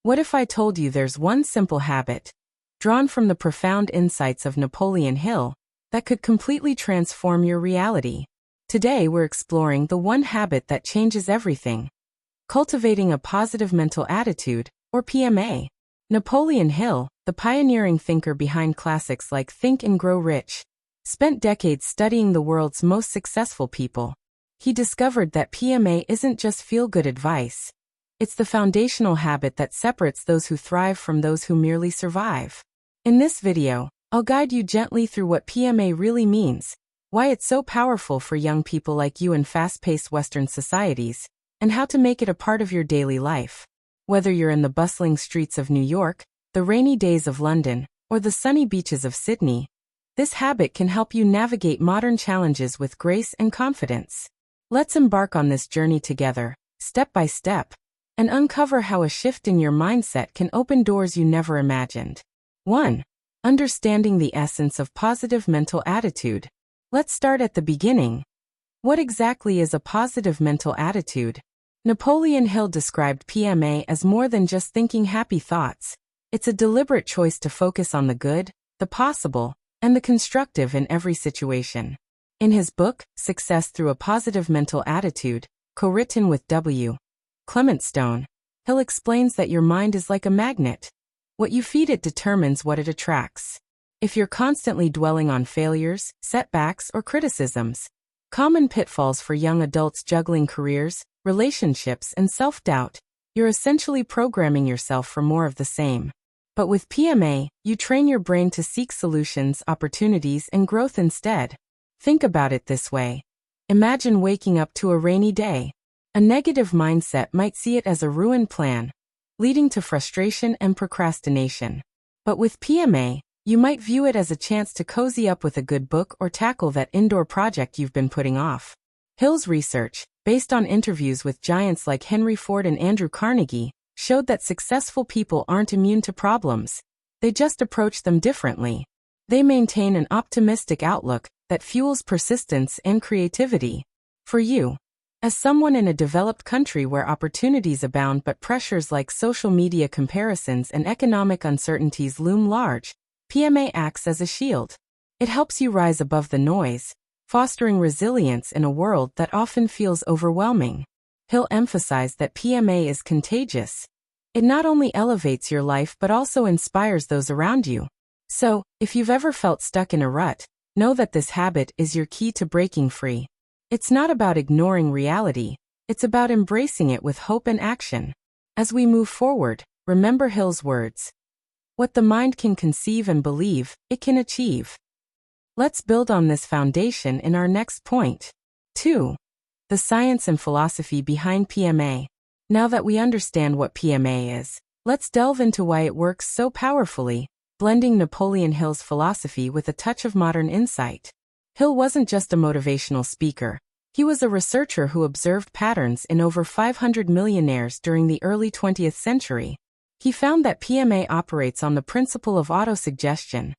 What if I told you there's one simple habit, drawn from the profound insights of Napoleon Hill, that could completely transform your reality? Today we're exploring the one habit that changes everything. Cultivating a positive mental attitude, or PMA. Napoleon Hill, the pioneering thinker behind classics like Think and Grow Rich, spent decades studying the world's most successful people. He discovered that PMA isn't just feel-good advice. It's the foundational habit that separates those who thrive from those who merely survive. In this video, I'll guide you gently through what PMA really means, why it's so powerful for young people like you in fast-paced Western societies, and how to make it a part of your daily life. Whether you're in the bustling streets of New York, the rainy days of London, or the sunny beaches of Sydney, this habit can help you navigate modern challenges with grace and confidence. Let's embark on this journey together, step by step, and uncover how a shift in your mindset can open doors you never imagined. 1. Understanding the essence of positive mental attitude. Let's start at the beginning. What exactly is a positive mental attitude? Napoleon Hill described PMA as more than just thinking happy thoughts. It's a deliberate choice to focus on the good, the possible, and the constructive in every situation. In his book, Success Through a Positive Mental Attitude, co-written with W. Clement Stone, Hill explains that your mind is like a magnet. What you feed it determines what it attracts. If you're constantly dwelling on failures, setbacks, or criticisms, common pitfalls for young adults juggling careers, relationships, and self-doubt, you're essentially programming yourself for more of the same. But with PMA, you train your brain to seek solutions, opportunities, and growth instead. Think about it this way. Imagine waking up to a rainy day. A negative mindset might see it as a ruined plan, leading to frustration and procrastination. But with PMA, you might view it as a chance to cozy up with a good book or tackle that indoor project you've been putting off. Hill's research, based on interviews with giants like Henry Ford and Andrew Carnegie, showed that successful people aren't immune to problems. They just approach them differently. They maintain an optimistic outlook that fuels persistence and creativity. For you, as someone in a developed country where opportunities abound but pressures like social media comparisons and economic uncertainties loom large, PMA acts as a shield. It helps you rise above the noise, fostering resilience in a world that often feels overwhelming. Hill emphasized that PMA is contagious. It not only elevates your life but also inspires those around you. So, if you've ever felt stuck in a rut, know that this habit is your key to breaking free. It's not about ignoring reality, it's about embracing it with hope and action. As we move forward, remember Hill's words. What the mind can conceive and believe, it can achieve. Let's build on this foundation in our next point. 2. The science and philosophy behind PMA. Now that we understand what PMA is, let's delve into why it works so powerfully, blending Napoleon Hill's philosophy with a touch of modern insight. Hill wasn't just a motivational speaker. He was a researcher who observed patterns in over 500 millionaires during the early 20th century. He found that PMA operates on the principle of autosuggestion,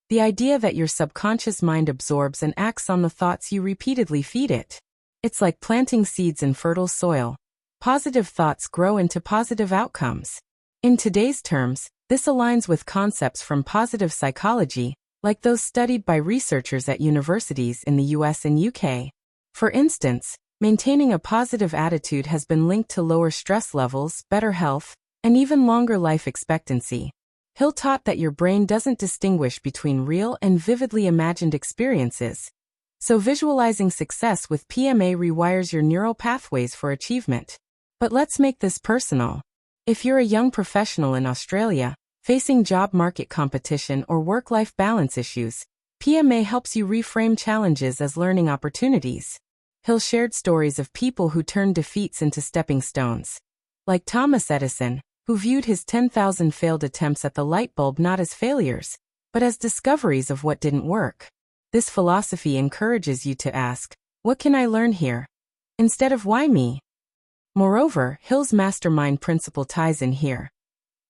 the idea that your subconscious mind absorbs and acts on the thoughts you repeatedly feed it. It's like planting seeds in fertile soil. Positive thoughts grow into positive outcomes. In today's terms, this aligns with concepts from positive psychology, like those studied by researchers at universities in the US and UK. For instance, maintaining a positive attitude has been linked to lower stress levels, better health, and even longer life expectancy. Hill taught that your brain doesn't distinguish between real and vividly imagined experiences. So visualizing success with PMA rewires your neural pathways for achievement. But let's make this personal. If you're a young professional in Australia, facing job market competition or work-life balance issues, PMA helps you reframe challenges as learning opportunities. Hill shared stories of people who turned defeats into stepping stones. Like Thomas Edison, who viewed his 10,000 failed attempts at the light bulb not as failures, but as discoveries of what didn't work. This philosophy encourages you to ask, what can I learn here? Instead of why me? Moreover, Hill's mastermind principle ties in here.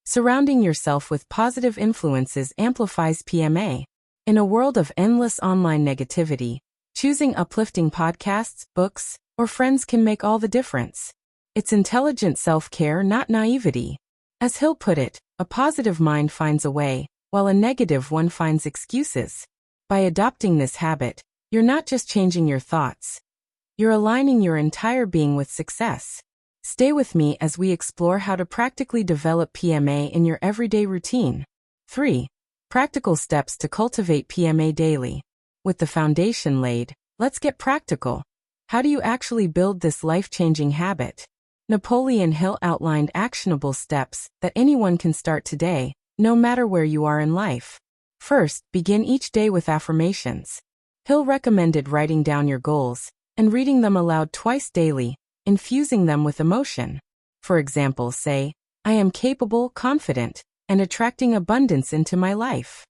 Surrounding yourself with positive influences amplifies PMA. In a world of endless online negativity, choosing uplifting podcasts, books, or friends can make all the difference. It's intelligent self-care, not naivety. As Hill put it, a positive mind finds a way, while a negative one finds excuses. By adopting this habit, you're not just changing your thoughts. You're aligning your entire being with success. Stay with me as we explore how to practically develop PMA in your everyday routine. 3. Practical steps to cultivate PMA daily. With the foundation laid, let's get practical. How do you actually build this life-changing habit? Napoleon Hill outlined actionable steps that anyone can start today, no matter where you are in life. First, begin each day with affirmations. Hill recommended writing down your goals and reading them aloud twice daily, infusing them with emotion. For example, say, "I am capable, confident, and attracting abundance into my life."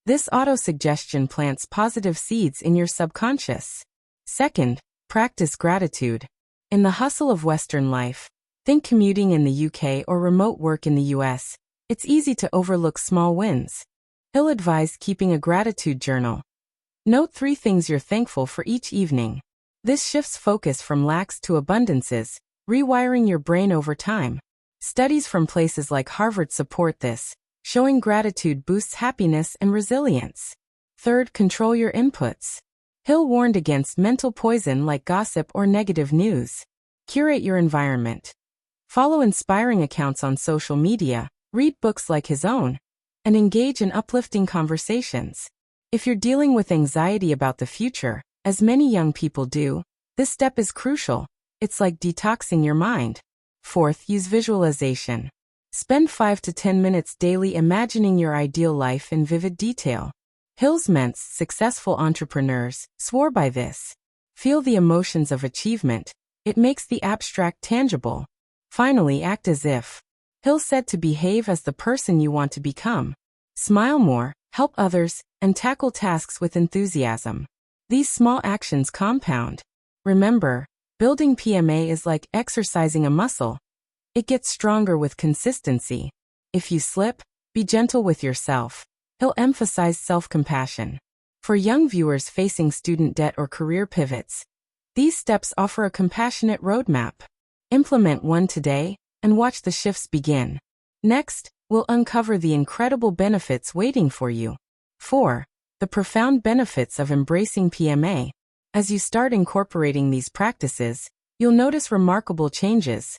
This auto-suggestion plants positive seeds in your subconscious. Second, practice gratitude. In the hustle of Western life, think commuting in the UK or remote work in the US, it's easy to overlook small wins. Hill advised keeping a gratitude journal. Note 3 things you're thankful for each evening. This shifts focus from lacks to abundances, rewiring your brain over time. Studies from places like Harvard support this, showing gratitude boosts happiness and resilience. Third, control your inputs. Hill warned against mental poison like gossip or negative news. Curate your environment. Follow inspiring accounts on social media, read books like his own, and engage in uplifting conversations. If you're dealing with anxiety about the future, as many young people do, this step is crucial. It's like detoxing your mind. Fourth, use visualization. Spend 5 to 10 minutes daily imagining your ideal life in vivid detail. Hill's men's successful entrepreneurs swore by this. Feel the emotions of achievement. It makes the abstract tangible. Finally, act as if. Hill said to behave as the person you want to become. Smile more, help others, and tackle tasks with enthusiasm. These small actions compound. Remember, building PMA is like exercising a muscle. It gets stronger with consistency. If you slip, be gentle with yourself. He'll emphasize self-compassion. For young viewers facing student debt or career pivots, these steps offer a compassionate roadmap. Implement one today, and watch the shifts begin. Next, we'll uncover the incredible benefits waiting for you. 4. The profound benefits of embracing PMA. As you start incorporating these practices, you'll notice remarkable changes.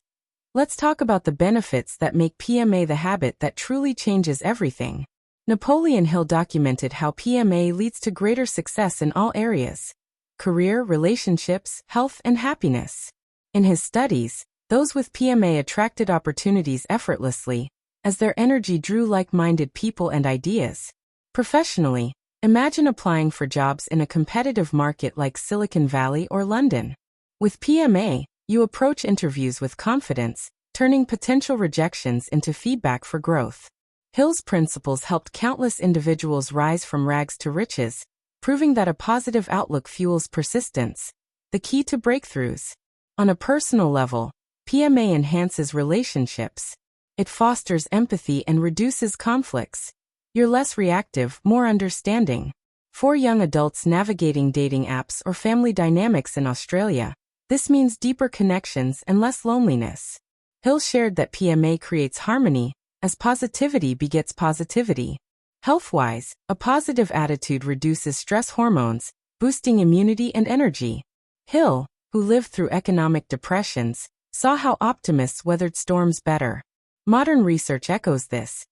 Let's talk about the benefits that make PMA the habit that truly changes everything. Napoleon Hill documented how PMA leads to greater success in all areas: career, relationships, health, and happiness. In his studies, those with PMA attracted opportunities effortlessly, as their energy drew like-minded people and ideas. Professionally, imagine applying for jobs in a competitive market like Silicon Valley or London. With PMA, you approach interviews with confidence, turning potential rejections into feedback for growth. Hill's principles helped countless individuals rise from rags to riches, proving that a positive outlook fuels persistence, the key to breakthroughs. On a personal level, PMA enhances relationships. It fosters empathy and reduces conflicts. You're less reactive, more understanding. For young adults navigating dating apps or family dynamics in Australia, this means deeper connections and less loneliness. Hill shared that PMA creates harmony, as positivity begets positivity. Health-wise, a positive attitude reduces stress hormones, boosting immunity and energy. Hill, who lived through economic depressions, saw how optimists weathered storms better. Modern research echoes this.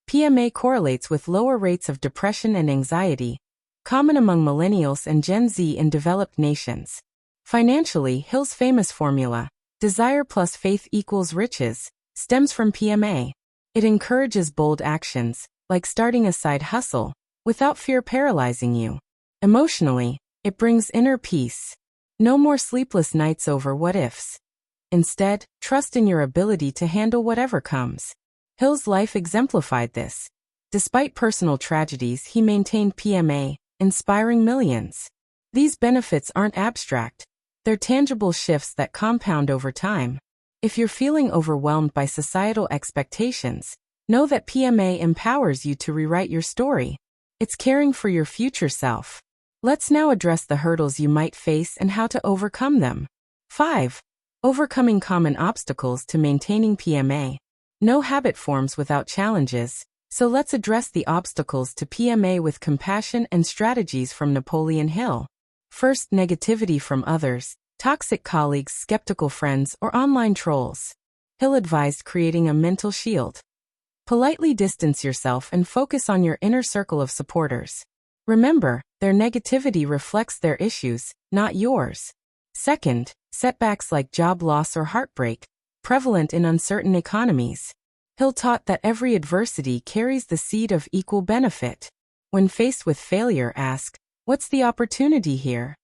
PMA correlates with lower rates of depression and anxiety, common among millennials and Gen Z in developed nations. Financially, Hill's famous formula, desire plus faith equals riches, stems from PMA. It encourages bold actions, like starting a side hustle, without fear paralyzing you. Emotionally, it brings inner peace. No more sleepless nights over what-ifs. Instead, trust in your ability to handle whatever comes. Hill's life exemplified this. Despite personal tragedies, he maintained PMA, inspiring millions. These benefits aren't abstract. They're tangible shifts that compound over time. If you're feeling overwhelmed by societal expectations, know that PMA empowers you to rewrite your story. It's caring for your future self. Let's now address the hurdles you might face and how to overcome them. 5. Overcoming common obstacles to maintaining PMA. No habit forms without challenges, so let's address the obstacles to PMA with compassion and strategies from Napoleon Hill. First, negativity from others, toxic colleagues, skeptical friends, or online trolls. Hill advised creating a mental shield. Politely distance yourself and focus on your inner circle of supporters. Remember, their negativity reflects their issues, not yours. Second, setbacks like job loss or heartbreak, prevalent in uncertain economies. Hill taught that every adversity carries the seed of equal benefit. When faced with failure, ask, what's the opportunity here?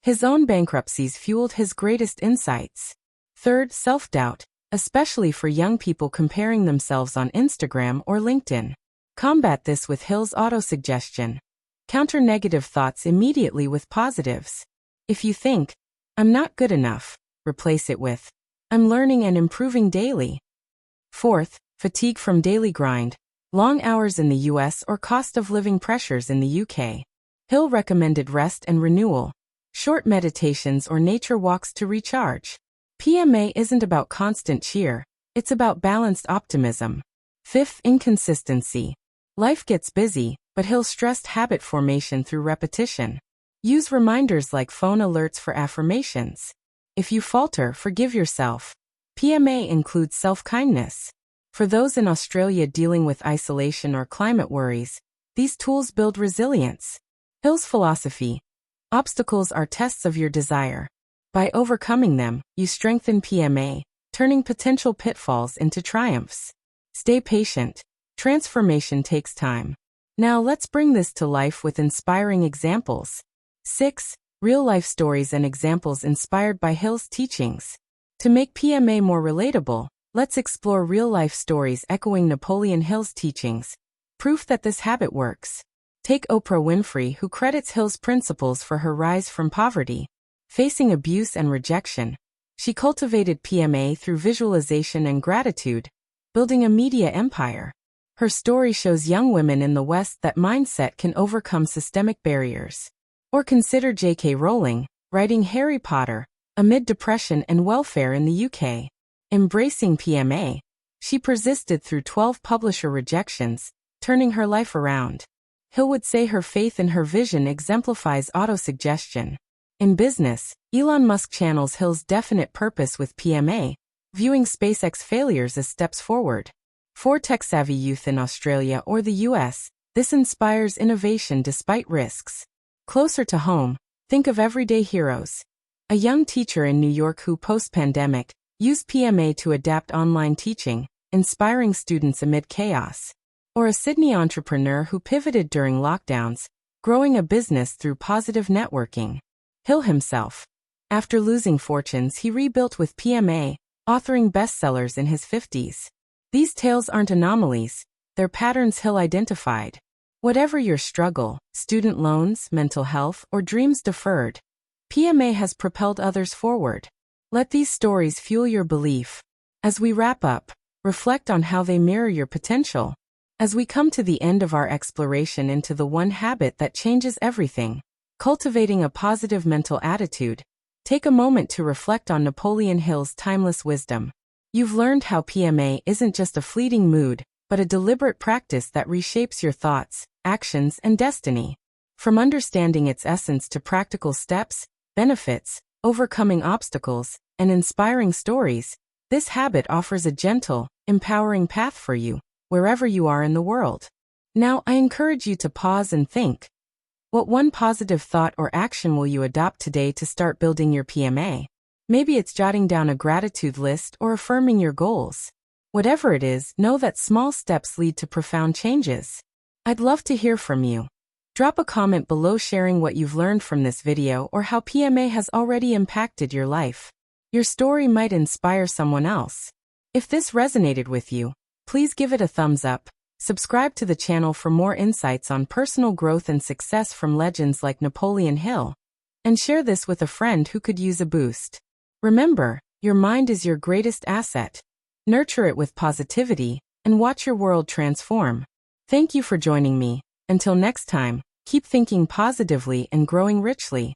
His own bankruptcies fueled his greatest insights. Third, self-doubt, especially for young people comparing themselves on Instagram or LinkedIn. Combat this with Hill's autosuggestion. Counter negative thoughts immediately with positives. If you think, I'm not good enough, replace it with, I'm learning and improving daily. Fourth, fatigue from daily grind, long hours in the US or cost of living pressures in the UK. Hill recommended rest and renewal, short meditations or nature walks to recharge. PMA isn't about constant cheer, it's about balanced optimism. Fifth, inconsistency. Life gets busy, but Hill stressed habit formation through repetition. Use reminders like phone alerts for affirmations. If you falter, forgive yourself. PMA includes self-kindness. For those in Australia dealing with isolation or climate worries, these tools build resilience. Hill's philosophy: obstacles are tests of your desire. By overcoming them, you strengthen PMA, turning potential pitfalls into triumphs. Stay patient. Transformation takes time. Now let's bring this to life with inspiring examples. 6. Real-life stories and examples inspired by Hill's teachings. To make PMA more relatable, let's explore real-life stories echoing Napoleon Hill's teachings. Proof that this habit works. Take Oprah Winfrey, who credits Hill's principles for her rise from poverty. Facing abuse and rejection, she cultivated PMA through visualization and gratitude, building a media empire. Her story shows young women in the West that mindset can overcome systemic barriers. Or consider J.K. Rowling, writing Harry Potter, amid depression and welfare in the UK. Embracing PMA, she persisted through 12 publisher rejections, turning her life around. Hill would say her faith in her vision exemplifies autosuggestion. In business, Elon Musk channels Hill's definite purpose with PMA, viewing SpaceX failures as steps forward. For tech-savvy youth in Australia or the US, this inspires innovation despite risks. Closer to home, think of everyday heroes. A young teacher in New York who post-pandemic used PMA to adapt online teaching, inspiring students amid chaos. Or a Sydney entrepreneur who pivoted during lockdowns, growing a business through positive networking. Hill himself. After losing fortunes, he rebuilt with PMA, authoring bestsellers in his 50s. These tales aren't anomalies, they're patterns Hill identified. Whatever your struggle, student loans, mental health, or dreams deferred, PMA has propelled others forward. Let these stories fuel your belief. As we wrap up, reflect on how they mirror your potential. As we come to the end of our exploration into the one habit that changes everything, cultivating a positive mental attitude, take a moment to reflect on Napoleon Hill's timeless wisdom. You've learned how PMA isn't just a fleeting mood, but a deliberate practice that reshapes your thoughts, actions, and destiny. From understanding its essence to practical steps, benefits, overcoming obstacles, and inspiring stories, this habit offers a gentle, empowering path for you, wherever you are in the world. Now, I encourage you to pause and think. What one positive thought or action will you adopt today to start building your PMA? Maybe it's jotting down a gratitude list or affirming your goals. Whatever it is, know that small steps lead to profound changes. I'd love to hear from you. Drop a comment below sharing what you've learned from this video or how PMA has already impacted your life. Your story might inspire someone else. If this resonated with you, please give it a thumbs up, subscribe to the channel for more insights on personal growth and success from legends like Napoleon Hill, and share this with a friend who could use a boost. Remember, your mind is your greatest asset. Nurture it with positivity, and watch your world transform. Thank you for joining me. Until next time, keep thinking positively and growing richly.